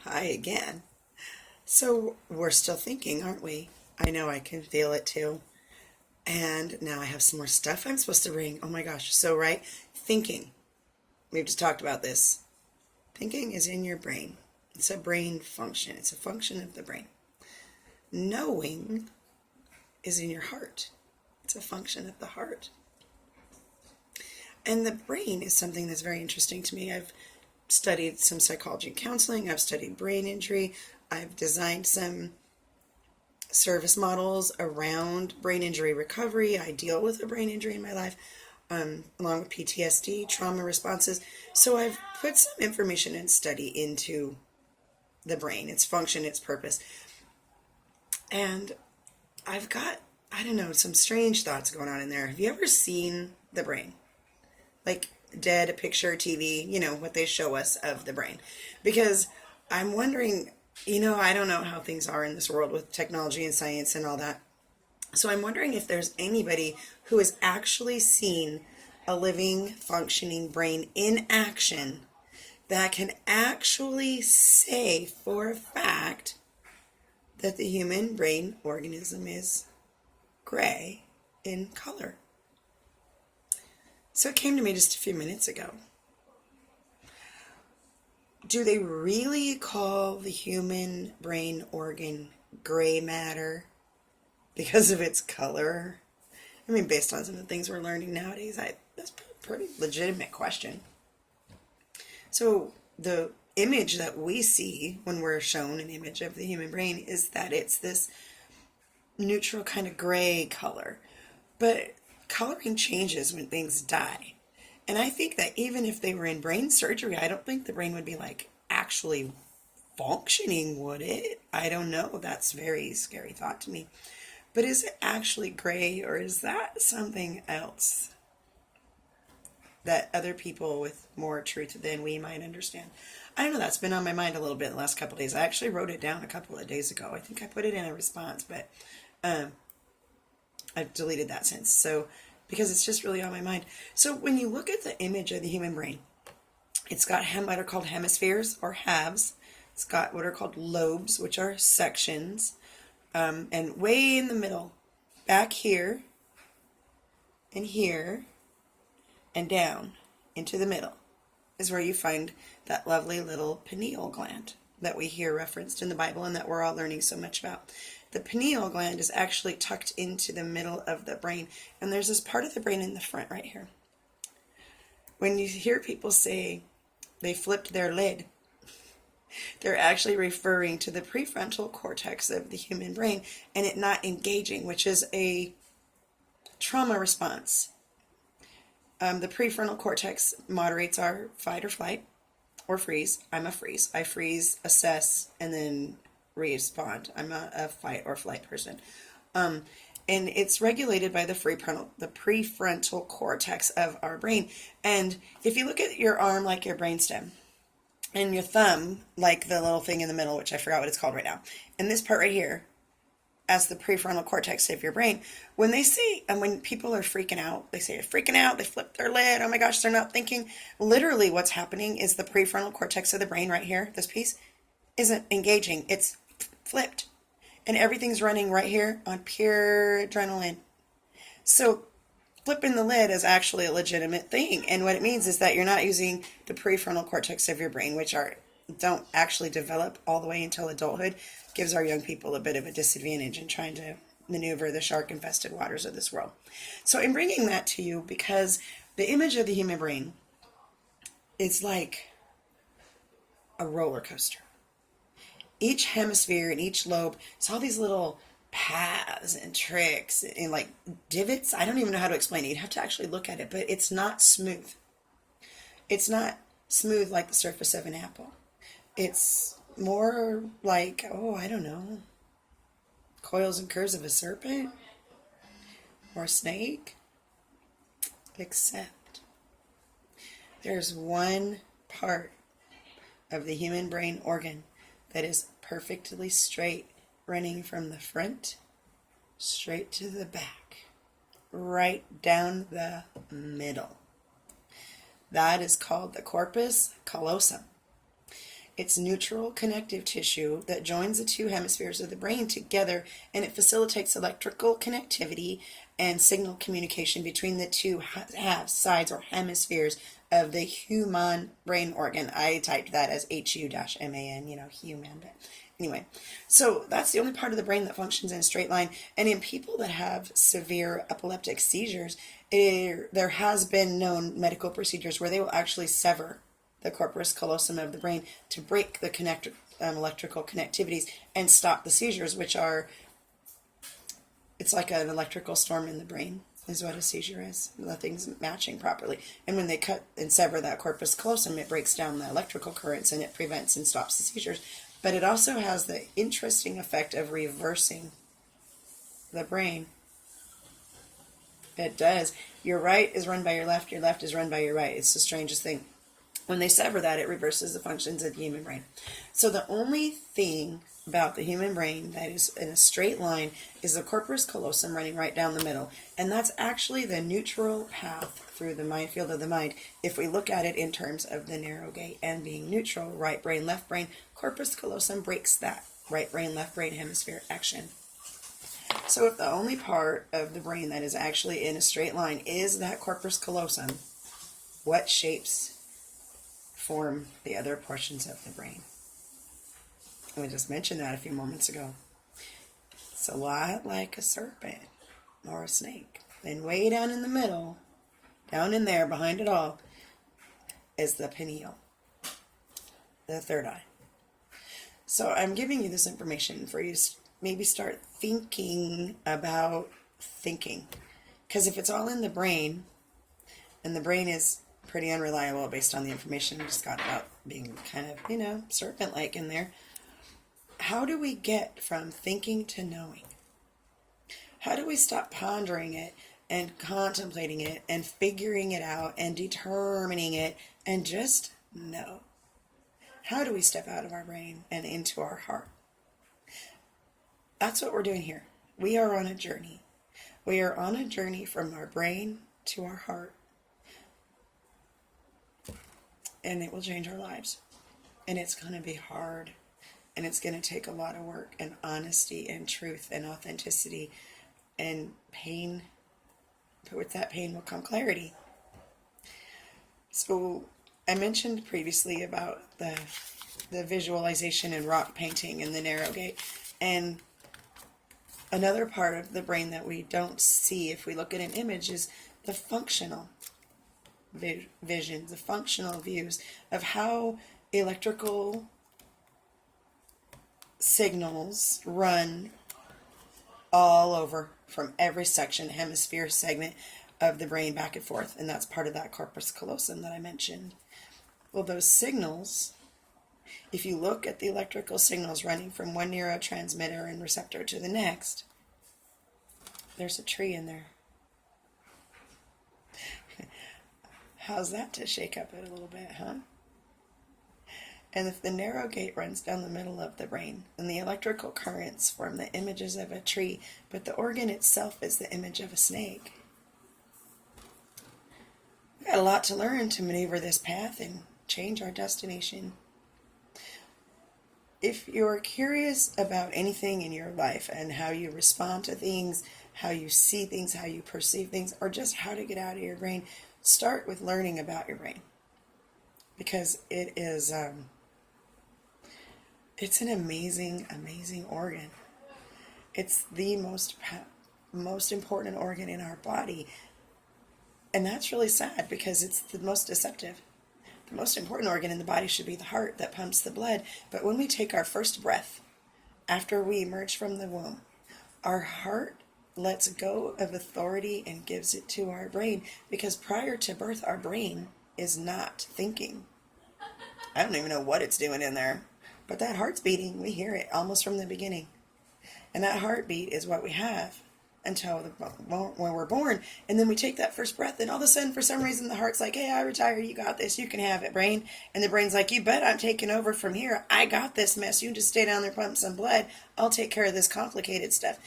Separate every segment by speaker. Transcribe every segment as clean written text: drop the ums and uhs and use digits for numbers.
Speaker 1: Hi again. So we're still thinking, aren't we? I know I can feel it too. And now I have some more stuff I'm supposed to bring. Oh my gosh. So, right? Thinking. We've just talked about this. Thinking is in your brain. It's a brain function. It's a function of the brain. Knowing is in your heart. It's a function of the heart. And the brain is something that's very interesting to me. I've studied some psychology and counseling. I've studied brain injury. I've designed some service models around brain injury recovery. I deal with a brain injury in my life, along with PTSD, trauma responses. So I've put some information and study into the brain, its function, its purpose. And I've got, I don't know, some strange thoughts going on in there. Have you ever seen the brain? Like dead, a picture, TV, what they show us of the brain. Because I'm wondering, I don't know how things are in this world with technology and science and all that. So I'm wondering if there's anybody who has actually seen a living, functioning brain in action that can actually say for a fact that the human brain organism is gray in color. So it came to me just a few minutes ago. Do they really call the human brain organ gray matter because of its color? I mean, based on some of the things we're learning nowadays, that's a pretty legitimate question. So the image that we see when we're shown an image of the human brain is that it's this neutral kind of gray color. But coloring changes when things die. And I think that even if they were in brain surgery, I don't think the brain would be like actually functioning, would it? I don't know. That's a very scary thought to me. But is it actually gray, or is that something else that other people with more truth than we might understand? I don't know. That's been on my mind a little bit the last couple of days. I actually wrote it down a couple of days ago. I think I put it in a response, but I've deleted that since. So, because it's just really on my mind. So when you look at the image of the human brain, it's got what are called hemispheres or halves. It's got what are called lobes, which are sections. And way in the middle, back here, and here, and down into the middle, is where you find that lovely little pineal gland that we hear referenced in the Bible and that we're all learning so much about. The pineal gland is actually tucked into the middle of the brain, and there's this part of the brain in the front right here. When you hear people say they flipped their lid, they're actually referring to the prefrontal cortex of the human brain and it not engaging, which is a trauma response. The prefrontal cortex moderates our fight or flight or freeze. I'm a freeze. I freeze, assess, and then respond. I'm a fight or flight person. And it's regulated by the prefrontal cortex of our brain. And if you look at your arm like your brainstem, and your thumb like the little thing in the middle, which I forgot what it's called right now, and this part right here as the prefrontal cortex of your brain, when they say, and when people are freaking out, they say they're freaking out, they flip their lid, oh my gosh, they're not thinking. Literally what's happening is the prefrontal cortex of the brain right here, this piece, isn't engaging. It's flipped. And everything's running right here on pure adrenaline. So flipping the lid is actually a legitimate thing. And what it means is that you're not using the prefrontal cortex of your brain, which don't actually develop all the way until adulthood. Gives our young people a bit of a disadvantage in trying to maneuver the shark-infested waters of this world. So I'm bringing that to you because the image of the human brain is like a roller coaster. Each hemisphere and each lobe, it's all these little paths and tricks and like divots. I don't even know how to explain it. You'd have to actually look at it, but it's not smooth. It's not smooth like the surface of an apple. It's more like, I don't know, coils and curves of a serpent or a snake. Except there's one part of the human brain organ that is perfectly straight, running from the front straight to the back, right down the middle. That is called the corpus callosum. It's neutral connective tissue that joins the two hemispheres of the brain together, and it facilitates electrical connectivity and signal communication between the two halves, sides, or hemispheres of the human brain organ. I typed that as HU-MAN, human. But anyway, so that's the only part of the brain that functions in a straight line. And in people that have severe epileptic seizures, there has been known medical procedures where they will actually sever the corpus callosum of the brain to break the electrical connectivities and stop the seizures, which are, it's like an electrical storm in the brain is what a seizure is. Nothing's matching properly. And when they cut and sever that corpus callosum, it breaks down the electrical currents and it prevents and stops the seizures. But it also has the interesting effect of reversing the brain. It does. Your right is run by your left is run by your right. It's the strangest thing. When they sever that, it reverses the functions of the human brain. So the only thing about the human brain that is in a straight line is the corpus callosum running right down the middle. And that's actually the neutral path through the mind field of the mind. If we look at it in terms of the narrow gate and being neutral, right brain, left brain, corpus callosum breaks that right brain, left brain hemisphere action. So if the only part of the brain that is actually in a straight line is that corpus callosum, what shapes form the other portions of the brain? We just mentioned that a few moments ago. It's a lot like a serpent or a snake. And way down in the middle, down in there behind it all, is the pineal, the third eye. So I'm giving you this information for you to maybe start thinking about thinking. Because if it's all in the brain, and the brain is pretty unreliable based on the information we just got about being kind of, serpent-like in there, how do we get from thinking to knowing? How do we stop pondering it and contemplating it and figuring it out and determining it and just know? How do we step out of our brain and into our heart? That's what we're doing here. We are on a journey. We are on a journey from our brain to our heart. And it will change our lives. And it's going to be hard. And it's going to take a lot of work and honesty and truth and authenticity and pain. But with that pain will come clarity. So I mentioned previously about the visualization and rock painting and the narrow gate. And another part of the brain that we don't see if we look at an image is the functional visions, the functional views of how electrical signals run all over from every section, hemisphere, segment of the brain back and forth. And that's part of that corpus callosum that I mentioned. Well, those signals, if you look at the electrical signals running from one neurotransmitter and receptor to the next, there's a tree in there. How's that to shake up it a little bit, huh? And if the narrow gate runs down the middle of the brain, and the electrical currents form the images of a tree, but the organ itself is the image of a snake. We've got a lot to learn to maneuver this path and change our destination. If you're curious about anything in your life and how you respond to things, how you see things, how you perceive things, or just how to get out of your brain, start with learning about your brain. Because it is, it's an amazing, amazing organ. It's the most important organ in our body. And that's really sad because it's the most deceptive. The most important organ in the body should be the heart that pumps the blood. But when we take our first breath, after we emerge from the womb, our heart lets go of authority and gives it to our brain. Because prior to birth, our brain is not thinking. I don't even know what it's doing in there. But that heart's beating. We hear it almost from the beginning. And that heartbeat is what we have until when we're born. And then we take that first breath, and all of a sudden, for some reason, the heart's like, hey, I retire. You got this. You can have it, brain. And the brain's like, you bet I'm taking over from here. I got this mess. You just stay down there, pump some blood. I'll take care of this complicated stuff.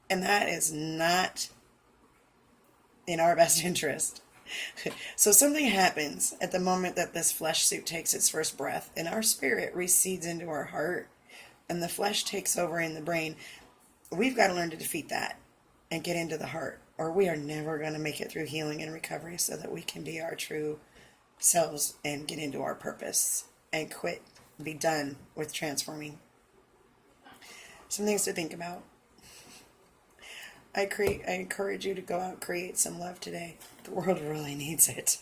Speaker 1: And that is not in our best interest. So something happens at the moment that this flesh suit takes its first breath, and our spirit recedes into our heart, and the flesh takes over in the brain. We've got to learn to defeat that and get into the heart, or we are never going to make it through healing and recovery so that we can be our true selves and get into our purpose and quit, be done with transforming. Some things to think about. I encourage you to go out and create some love today. The world really needs it.